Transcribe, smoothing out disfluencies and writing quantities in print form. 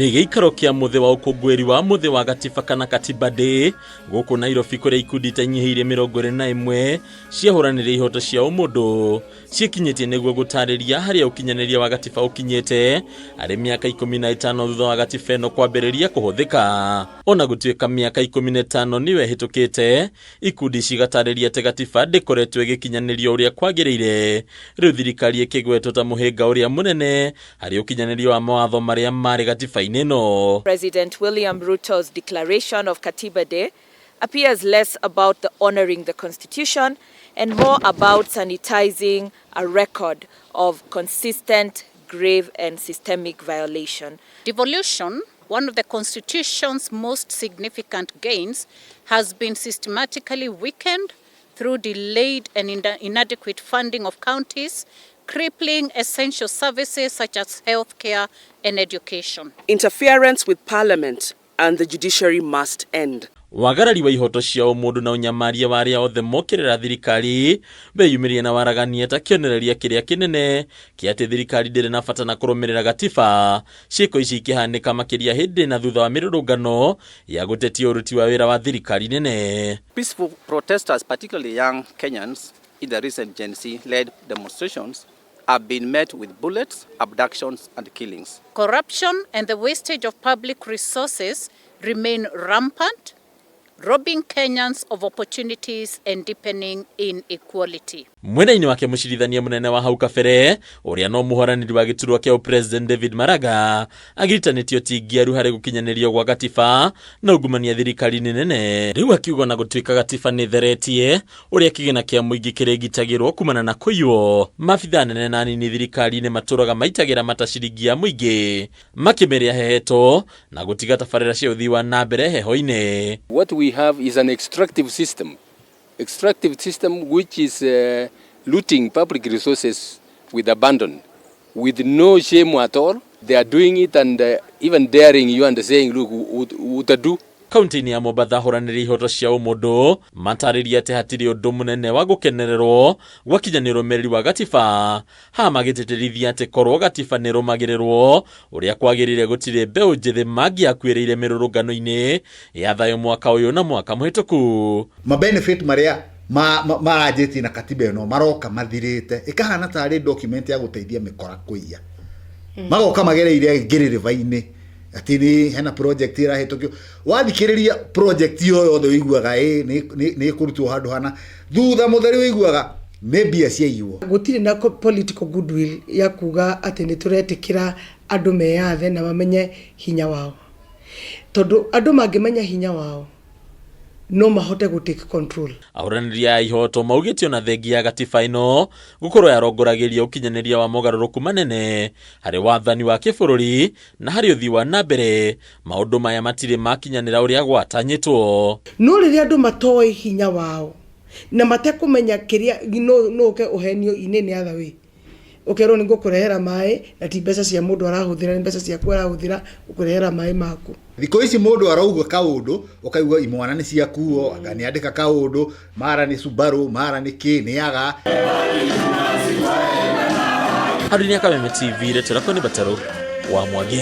Nĩ gĩikaro kĩa mũthĩ wa ũkũngũĩri wa mũthĩ wa gatiba kana Katiba Day gũkũ Nairobi kũrĩa ikundi itanyihĩire 21 ciahũranĩria ihoto cia ũmũndũ ciĩkinyĩtie nĩguo gũtarĩria harĩa ũkinyanĩria wa gatiba ũkinyĩte arĩ mĩaka 15 thutha wa gatiba ĩno kwambĩrĩria kũhũthĩka. Ona gũtuĩka mĩaka 15 nĩyo ĩhĩtũkĩte, ikundi cigatarĩria atĩ gatiba ndĩkoretwo ĩgĩkinyanĩrio ũrĩa kwagĩrĩire. Rĩu thirikari ĩkĩgwetwo ta mũhinga ũrĩa mũnene harĩ ũkinyanĩria wa mawatho marĩa marĩ gatiba. President William Ruto's declaration of Katiba Day appears less about the honoring the Constitution and more about sanitizing a record of consistent, grave and systemic violation. Devolution, one of the Constitution's most significant gains, has been systematically weakened through delayed and inadequate funding of counties, crippling essential services such as healthcare and education. Interference with Parliament and the judiciary must end. Wagarari wa ihoto cia ũmũndũ na ũnyamaria wa arĩa othe mokĩrĩra thirikari beyumĩria na waragania ta kĩonereria kĩrĩa kĩnene kĩa atĩ thirikari ndĩrĩ na bata na kũrũmĩrĩra gatiba. Ciĩko ici ikĩhanĩka makĩria hĩndĩ na thutha wa mĩrũrũngano ya gũtetia ũruti wa wĩra wa thirikari nene. Peaceful protesters, particularly young Kenyans, in the recent Gen Z-led demonstrations have been met with bullets, abductions and killings. Corruption and the wastage of public resources remain rampant, robbing Kenyans of opportunities and deepening inequality. Mwena-inĩ wake mũcirithania mũnene wa hau kabere ũrĩa no mũhũranĩri wa gĩturwa kĩa President David Maraga agiritanĩtio tingiaru harĩ gũkinyanĩrio gwa gatiba na ungumania thirikari nene. Rĩu akiuga na gũtuĩka gatiba nĩ theretie ũrĩa kĩgĩna kĩa mũingĩ kĩrĩgitagĩrwo kumana na kũiywo. Maabitha nene na nini thirikari nĩ matũraga maitagĩra mata ciringi ya mũingĩ makĩmeria heheto na gũtiga tabarĩra cia ũthii wa na mbere heho-inĩ. What we have is an extractive system which is looting public resources with abandon, with no shame at all. They are doing it and even daring you and saying, look, utadu. Kaunti-inĩ ya Mombasa hũranĩria ihoto cia ũmũndũ matarĩria atĩ hatirĩ ũndũ mũnene wa gũkenererwo gwakinyanĩrwo mereri wa gatiba. Ha magĩtĩtĩrithia atĩ korwo gatiba nĩ rũmagĩrĩrwo ũrĩa kwagĩrĩire gũtirĩ mbeũ njĩthĩ mangĩakuĩrĩire mĩrũrũngano-inĩ ya thayũ mwaka ũyũ na mwaka mũhĩtũku. Benefit marĩa maranjĩtie na katiba ĩno maroka mathirĩte, ĩkahana tarĩ document ya gũteithia mĩkora kũiya. Magoka magereire ngĩrĩrĩba-inĩ ati ni hena project ĩrahĩtũkio. Wathikĩrĩria project yo yothe ũiguaga nĩ kũrutwo handũ hana, thutha mũtheri ũiguaga nĩ mbia ciaiywo. Gũtirĩ na political goodwill ya kuga atĩ nĩ tũretĩkĩra andũ meyathe na mamenye hinya wao. Tondũ andũ mangĩmenya hinya wao no mahote gũtake control. Ahũranĩria a ihoto maugĩtio na thengia ya gatiba ĩno gũkorwo yarongoragĩria ũkinyanĩria wa mogarũrũku manene harĩ wathani wa kĩbũrũri na harĩ ũthii wa na mbere. Maũndũ maya matirĩ makinyanĩra ũrĩa gwatanyĩtwo. No rĩrĩa andũ matoĩ hinya wao na matekũmenya kĩrĩa no ũke ũhenio inene athawe ũkerwo nĩ ngũkũrehera maĩ na ti mbeca cia mũndũ arahũthĩra, nĩ mbeca ciaku arahũthĩra ũkũrehera maĩ maku. Thikũ ici mũndũ arauga kaũndũ ũkaigua imwana nĩ ciakuo, anga nĩ andĩka kaũndũ, mara nĩ Subaru, mara nĩ kĩ, nĩ aga. Harĩ ni Kameme TV retera koni bataro wa Mwangi.